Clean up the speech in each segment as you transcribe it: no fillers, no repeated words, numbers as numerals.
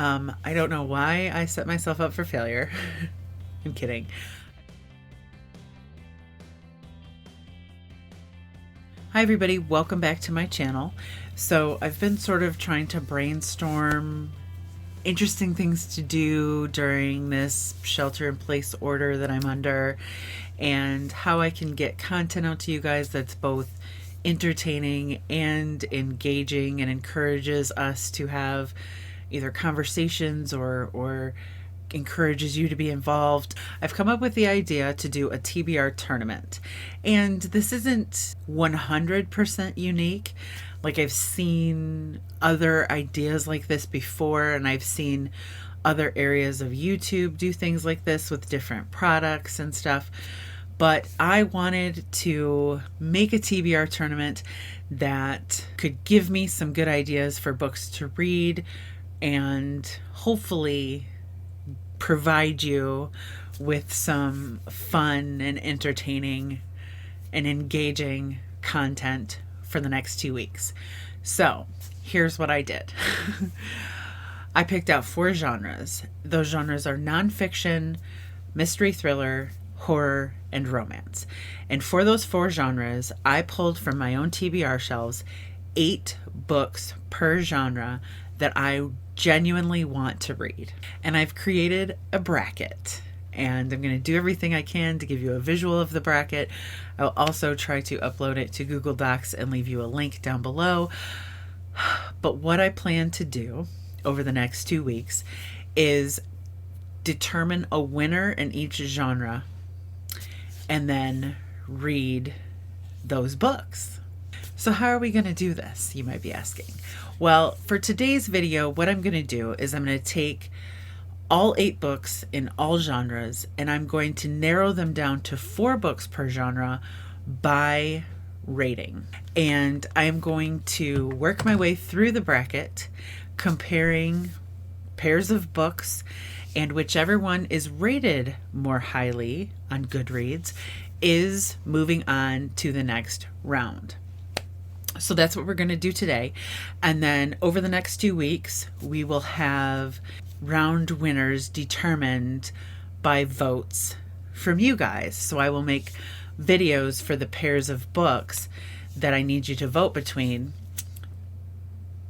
I don't know why I set myself up for failure. I'm kidding. Hi everybody, welcome back to my channel. So I've been sort of trying to brainstorm interesting things to do during this shelter-in-place order that I'm under, and how I can get content out to you guys that's both entertaining and engaging and encourages us to have either conversations or encourages you to be involved. I've come up with the idea to do a TBR tournament, and this isn't 100% unique. Like, I've seen other ideas like this before, and I've seen other areas of YouTube do things like this with different products and stuff. But I wanted to make a TBR tournament that could give me some good ideas for books to read and hopefully provide you with some fun and entertaining and engaging content for the next 2 weeks. So here's what I did. I picked out 4 genres. Those genres are nonfiction, mystery thriller, horror, and romance. And for those 4 genres, I pulled from my own TBR shelves 8 books per genre that I genuinely want to read. And I've created a bracket, and I'm going to do everything I can to give you a visual of the bracket. I'll also try to upload it to Google Docs and leave you a link down below. But what I plan to do over the next 2 weeks is determine a winner in each genre and then read those books. So how are we going to do this, you might be asking? Well, for today's video, what I'm going to do is I'm going to take all 8 books in all genres, and I'm going to narrow them down to 4 books per genre by rating. And I'm going to work my way through the bracket, comparing pairs of books, and whichever one is rated more highly on Goodreads is moving on to the next round. So that's what we're going to do today. And then over the next 2 weeks, we will have round winners determined by votes from you guys. So I will make videos for the pairs of books that I need you to vote between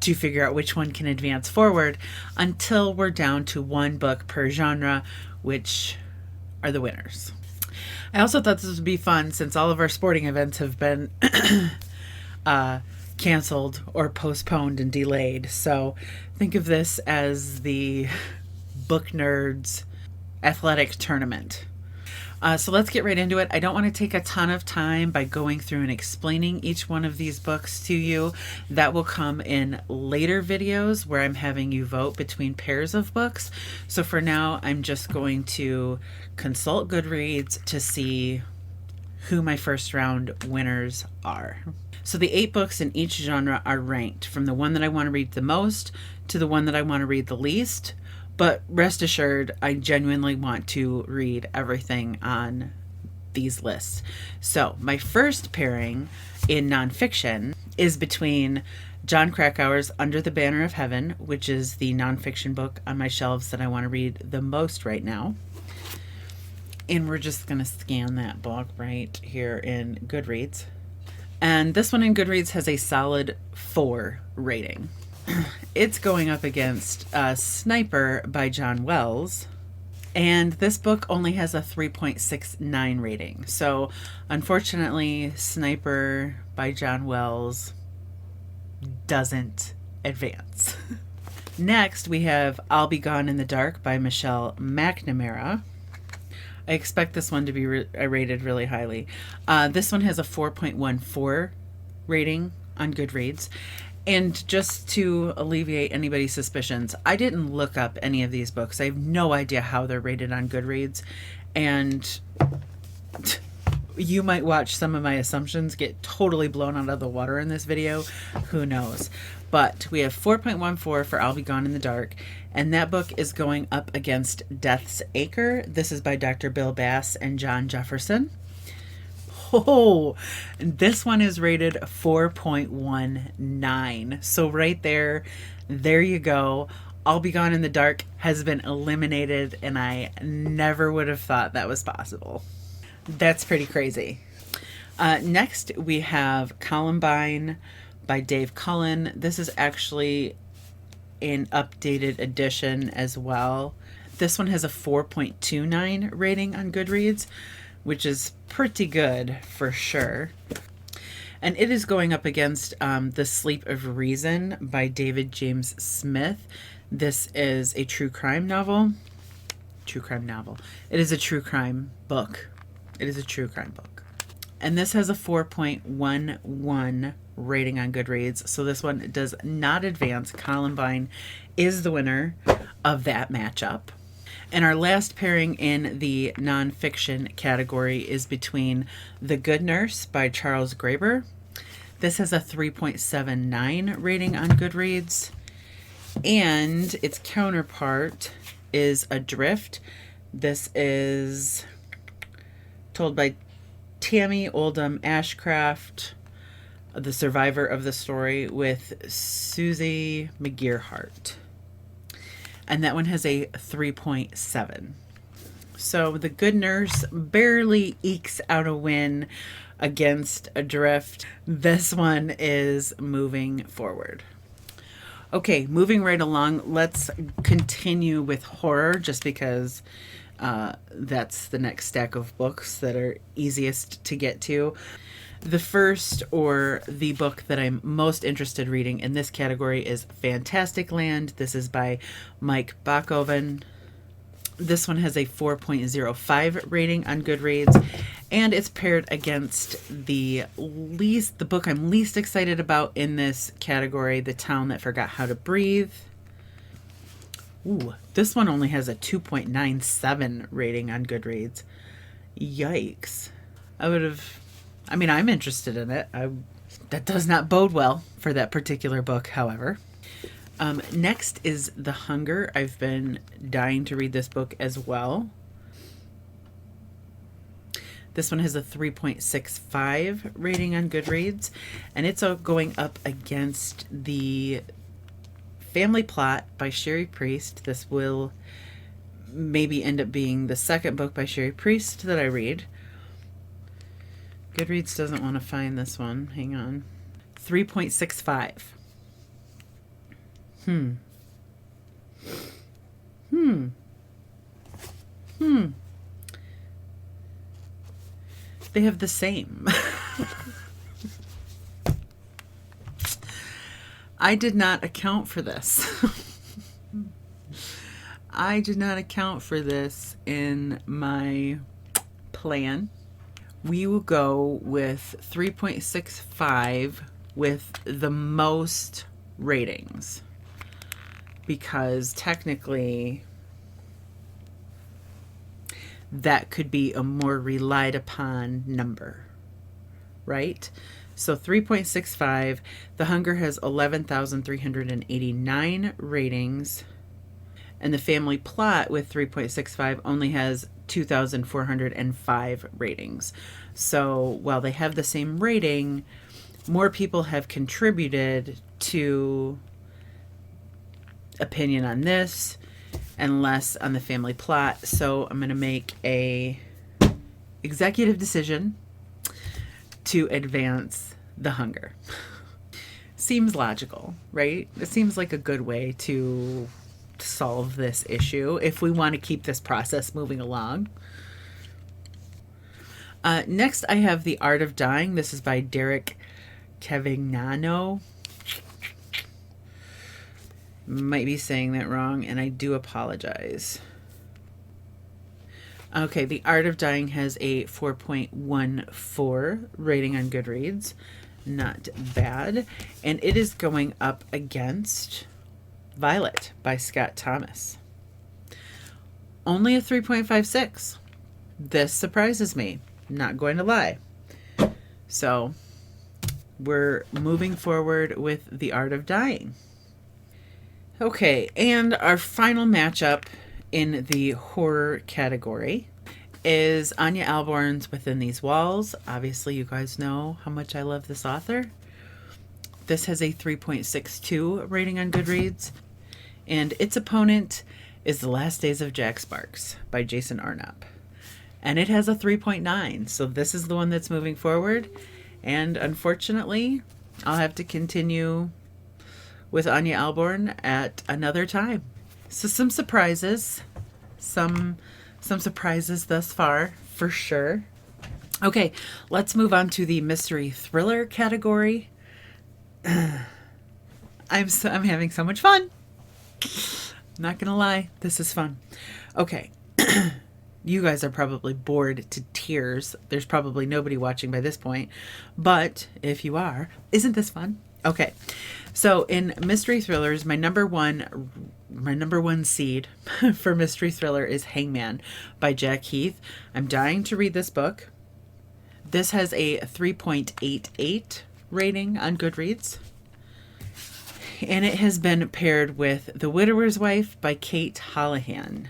to figure out which one can advance forward until we're down to 1 book per genre, which are the winners. I also thought this would be fun since all of our sporting events have been canceled or postponed and delayed. So think of this as the book nerds athletic tournament. So let's get right into it. I don't want to take a ton of time by going through and explaining each one of these books to you. That will come in later videos where I'm having you vote between pairs of books. So for now, I'm just going to consult Goodreads to see who my first round winners are. So the 8 books in each genre are ranked from the one that I want to read the most to the one that I want to read the least. But rest assured, I genuinely want to read everything on these lists. So my first pairing in nonfiction is between Jon Krakauer's Under the Banner of Heaven, which is the nonfiction book on my shelves that I want to read the most right now. And we're just going to scan that book right here in Goodreads. And this one in Goodreads has a solid 4 rating. It's going up against Sniper by John Wells, and this book only has a 3.69 rating. So unfortunately, Sniper by John Wells doesn't advance. Next, we have I'll Be Gone in the Dark by Michelle McNamara. I expect this one to be rated really highly. This one has a 4.14 rating on Goodreads. And just to alleviate anybody's suspicions, I didn't look up any of these books. I have no idea how they're rated on Goodreads. And you might watch some of my assumptions get totally blown out of the water in this video. Who knows? But we have 4.14 for I'll Be Gone in the Dark. And that book is going up against Death's Acre. This is by Dr. Bill Bass and John Jefferson. Oh, this one is rated 4.19. So right there you go. I'll Be Gone in the Dark has been eliminated, and I never would have thought that was possible. That's pretty crazy. Next, we have Columbine by Dave Cullen. This is actually an updated edition as well. This one has a 4.29 rating on Goodreads, which is pretty good for sure. And it is going up against The Sleep of Reason by David James Smith. This is a true crime novel. True crime novel. It is a true crime book. It is a true crime book. And this has a 4.11 rating on Goodreads. So this one does not advance. Columbine is the winner of that matchup. And our last pairing in the nonfiction category is between The Good Nurse by Charles Graeber. This has a 3.79 rating on Goodreads. And its counterpart is Adrift. This is told by Tammy Oldham Ashcraft, the survivor of the story, with Susie McGearhart. And that one has a 3.7. So The Good Nurse barely ekes out a win against Adrift. This one is moving forward. Okay, moving right along, let's continue with horror, just because that's the next stack of books that are easiest to get to. The first, or the book that I'm most interested reading in this category, is Fantastic Land. This is by Mike Bachoven. This one has a 4.05 rating on Goodreads, and it's paired against the book I'm least excited about in this category, The Town That Forgot How to Breathe. Ooh, this one only has a 2.97 rating on Goodreads. Yikes. I'm interested in it. That does not bode well for that particular book, however. Next is The Hunger. I've been dying to read this book as well. This one has a 3.65 rating on Goodreads, and it's going up against The Family Plot by Sherry Priest. This will maybe end up being the second book by Sherry Priest that I read. Goodreads doesn't want to find this one. Hang on. 3.65. They have the same. I did not account for this. I did not account for this in my plan. We will go with 3.65 with the most ratings, because technically that could be a more relied upon number, right? So 3.65, The Hunger has 11,389 ratings, and The Family Plot with 3.65 only has 2,405 ratings. So while they have the same rating, more people have contributed to opinion on this and less on The Family Plot. So I'm going to make a executive decision to advance The Hunger. Seems logical, right? It seems like a good way to solve this issue if we want to keep this process moving along. Next, I have The Art of Dying. This is by Derek Cavignano. Might be saying that wrong, and I do apologize. Okay, The Art of Dying has a 4.14 rating on Goodreads. Not bad. And it is going up against Violet by Scott Thomas. Only a 3.56. This surprises me. Not going to lie. So we're moving forward with The Art of Dying. Okay, and our final matchup in the horror category is Anya Alborn's Within These Walls. Obviously, you guys know how much I love this author. This has a 3.62 rating on Goodreads. And its opponent is The Last Days of Jack Sparks by Jason Arnott. And it has a 3.9, so this is the one that's moving forward. And unfortunately, I'll have to continue with Anya Alborn at another time. So some surprises. Some surprises thus far, for sure. Okay, let's move on to the mystery thriller category. I'm having so much fun. Not gonna lie, this is fun. Okay. You guys are probably bored to tears. There's probably nobody watching by this point. But if you are, isn't this fun? Okay. So in mystery thrillers, my number one seed for mystery thriller is Hangman by Jack Heath. I'm dying to read this book. This has a 3.88 rating on Goodreads. And it has been paired with The Widower's Wife by Kate Houlihan.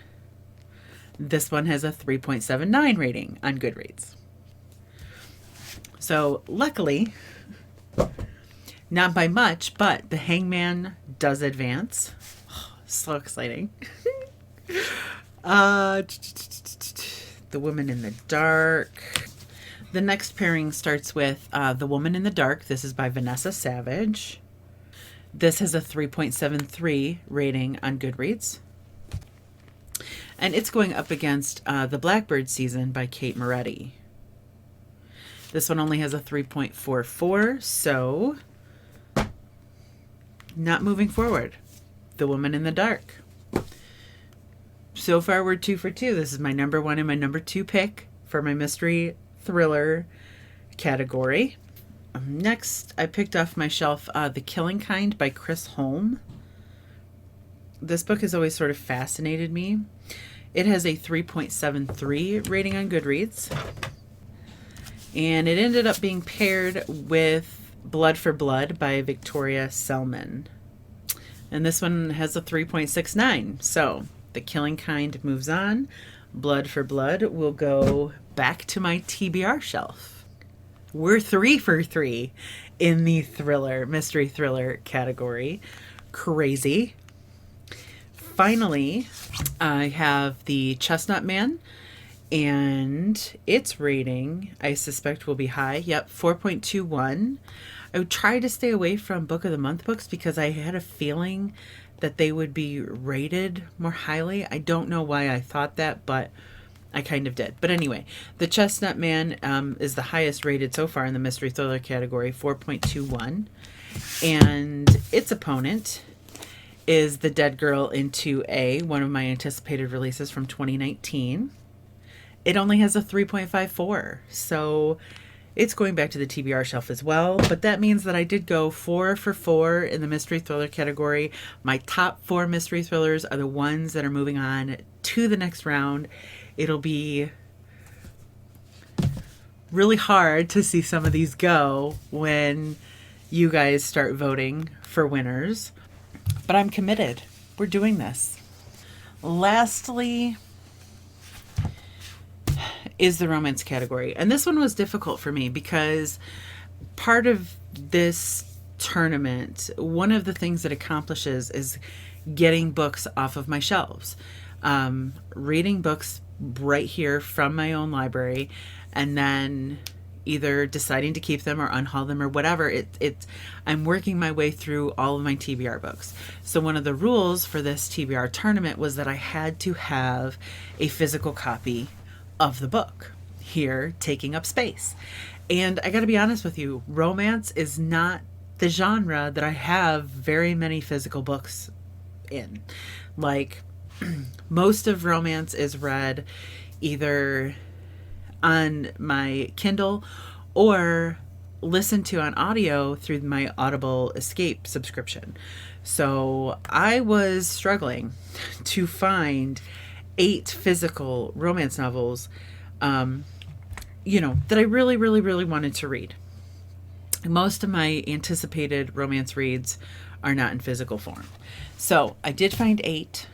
This one has a 3.79 rating on Goodreads. So luckily, not by much, but The Hangman does advance. Oh, so exciting. The Woman in the Dark. The next pairing starts with The Woman in the Dark. This is by Vanessa Savage. This has a 3.73 rating on Goodreads. And it's going up against The Blackbird Season by Kate Moretti. This one only has a 3.44, so not moving forward. The Woman in the Dark. So far, we're 2 for 2. This is my number 1 and my number 2 pick for my mystery thriller category. Next, I picked off my shelf The Killing Kind by Chris Holm. This book has always sort of fascinated me. It has a 3.73 rating on Goodreads. And it ended up being paired with Blood for Blood by Victoria Selman. And this one has a 3.69. So The Killing Kind moves on. Blood for Blood will go back to my TBR shelf. We're 3 for 3 in the mystery thriller category. Crazy. Finally, I have The Chestnut Man, and its rating, I suspect, will be high. Yep, 4.21. I would try to stay away from Book of the Month books because I had a feeling that they would be rated more highly. I don't know why I thought that, but I kind of did. But anyway, The Chestnut Man is the highest rated so far in the mystery thriller category, 4.21. And its opponent is The Dead Girl in 2A, one of my anticipated releases from 2019. It only has a 3.54, so it's going back to the TBR shelf as well. But that means that I did go 4 for 4 in the mystery thriller category. My top 4 mystery thrillers are the ones that are moving on to the next round. It'll be really hard to see some of these go when you guys start voting for winners. But I'm committed. We're doing this. Lastly is the romance category. And this one was difficult for me because part of this tournament, one of the things it accomplishes is getting books off of my shelves. Reading books right here from my own library, and then either deciding to keep them or unhaul them or whatever. I'm working my way through all of my TBR books. So one of the rules for this TBR tournament was that I had to have a physical copy of the book here taking up space. And I got to be honest with you, romance is not the genre that I have very many physical books in. Like, most of romance is read either on my Kindle or listened to on audio through my Audible Escape subscription. So I was struggling to find 8 physical romance novels, that I really, really, really wanted to read. Most of my anticipated romance reads are not in physical form. So I did find 8.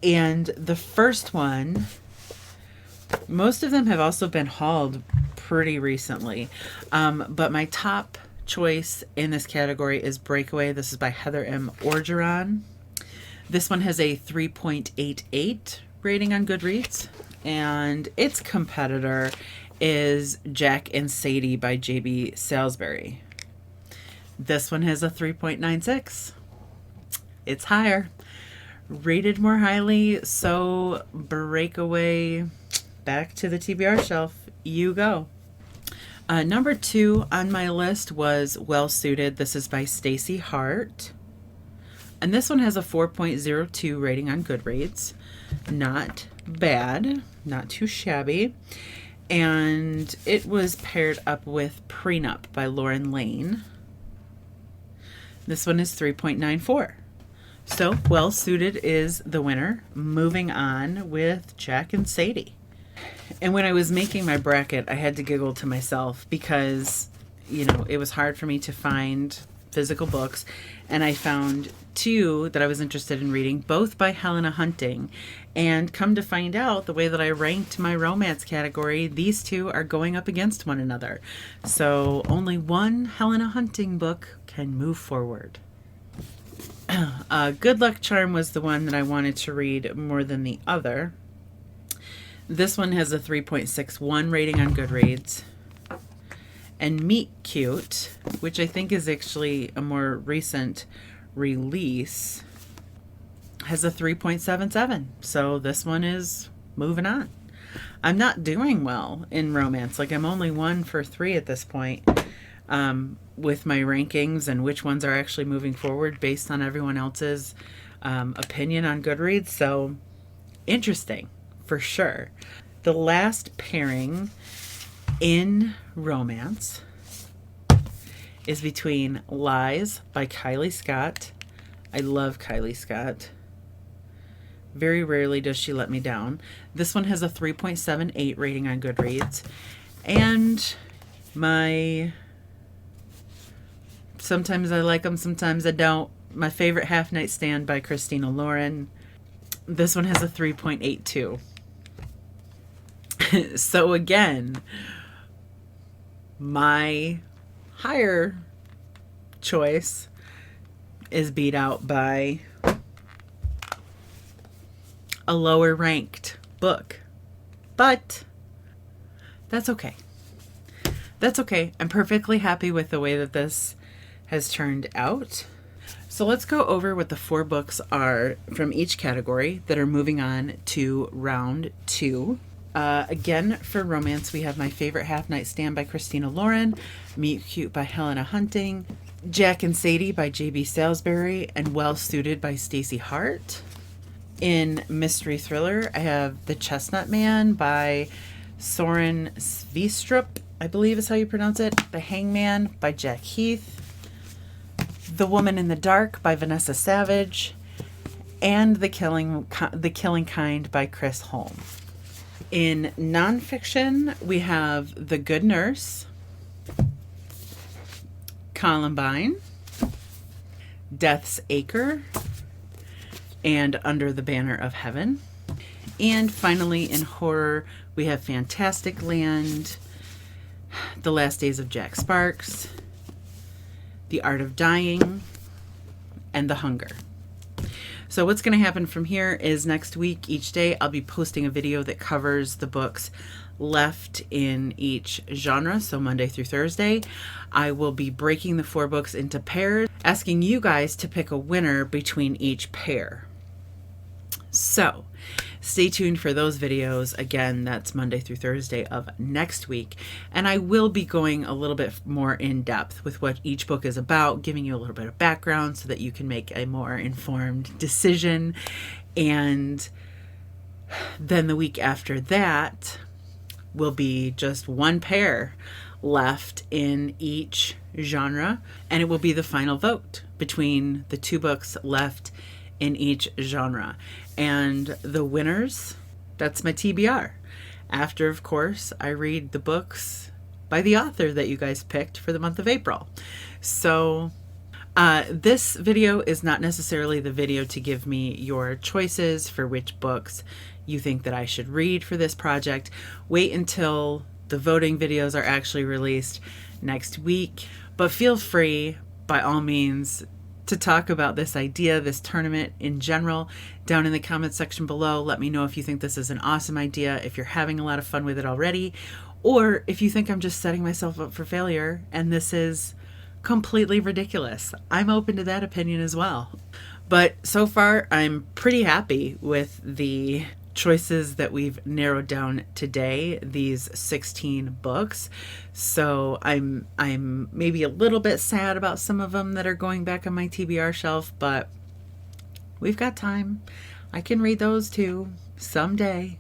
And the first one, most of them have also been hauled pretty recently. But my top choice in this category is Breakaway. This is by Heather M. Orgeron. This one has a 3.88 rating on Goodreads, and its competitor is Jack and Sadie by J.B. Salisbury. This one has a 3.96. It's higher. Rated more highly, so Breakaway, back to the TBR shelf. You go. Number 2 on my list was Well Suited. This is by Stacey Hart. And this one has a 4.02 rating on Goodreads. Not bad, not too shabby. And it was paired up with Prenup by Lauren Lane. This one is 3.94. So Well Suited is the winner. Moving on with Jack and Sadie. And when I was making my bracket, I had to giggle to myself because, you know, it was hard for me to find physical books. And I found 2 that I was interested in reading, both by Helena Hunting. And come to find out, the way that I ranked my romance category, these 2 are going up against one another. So only one Helena Hunting book can move forward. Good Luck Charm was the one that I wanted to read more than the other. This one has a 3.61 rating on Goodreads. And Meet Cute, which I think is actually a more recent release, has a 3.77. So this one is moving on. I'm not doing well in romance. Like, I'm only 1 for 3 at this point with my rankings and which ones are actually moving forward based on everyone else's opinion on Goodreads. So interesting. For sure. The last pairing in romance is between Lies by Kylie Scott. I love Kylie Scott. Very rarely does she let me down. This one has a 3.78 rating on Goodreads. And my... sometimes I like them, sometimes I don't. My favorite Half Night Stand by Christina Lauren. This one has a 3.82. So again, my higher choice is beat out by a lower ranked book. But that's okay. That's okay. I'm perfectly happy with the way that this has turned out. So let's go over what the 4 books are from each category that are moving on to round 2. Again, for romance, we have My Favorite Half Night Stand by Christina Lauren, Meet Cute by Helena Hunting, Jack and Sadie by J.B. Salisbury, and Well Suited by Stacey Hart. In mystery thriller, I have The Chestnut Man by Soren Svistrup, I believe is how you pronounce it, The Hangman by Jack Heath, The Woman in the Dark by Vanessa Savage, and The Killing Kind by Chris Holm. In nonfiction, we have The Good Nurse, Columbine, Death's Acre, and Under the Banner of Heaven. And finally, in horror, we have Fantastic Land, The Last Days of Jack Sparks, The Art of Dying, and The Hunger. So what's going to happen from here is next week, each day, I'll be posting a video that covers the books left in each genre. So Monday through Thursday, I will be breaking the 4 books into pairs, asking you guys to pick a winner between each pair. So stay tuned for those videos. Again, that's Monday through Thursday of next week. And I will be going a little bit more in depth with what each book is about, giving you a little bit of background so that you can make a more informed decision. And then the week after that will be just 1 pair left in each genre. And it will be the final vote between the 2 books left in each genre. And the winners, that's my TBR. After, of course, I read the books by the author that you guys picked for the month of April. So this video is not necessarily the video to give me your choices for which books you think that I should read for this project. Wait until the voting videos are actually released next week. But feel free, by all means, to talk about this idea, this tournament in general, down in the comments section below. Let me know if you think this is an awesome idea, if you're having a lot of fun with it already, or if you think I'm just setting myself up for failure and this is completely ridiculous. I'm open to that opinion as well. But so far, I'm pretty happy with the choices that we've narrowed down today, these 16 books. So I'm maybe a little bit sad about some of them that are going back on my TBR shelf, but we've got time. I can read those too someday.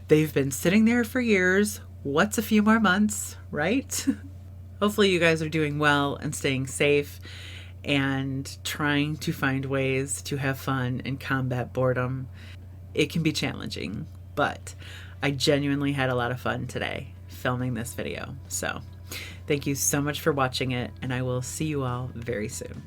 They've been sitting there for years. What's a few more months, right? Hopefully you guys are doing well and staying safe and trying to find ways to have fun and combat boredom. It can be challenging, but I genuinely had a lot of fun today filming this video. So thank you so much for watching it, and I will see you all very soon.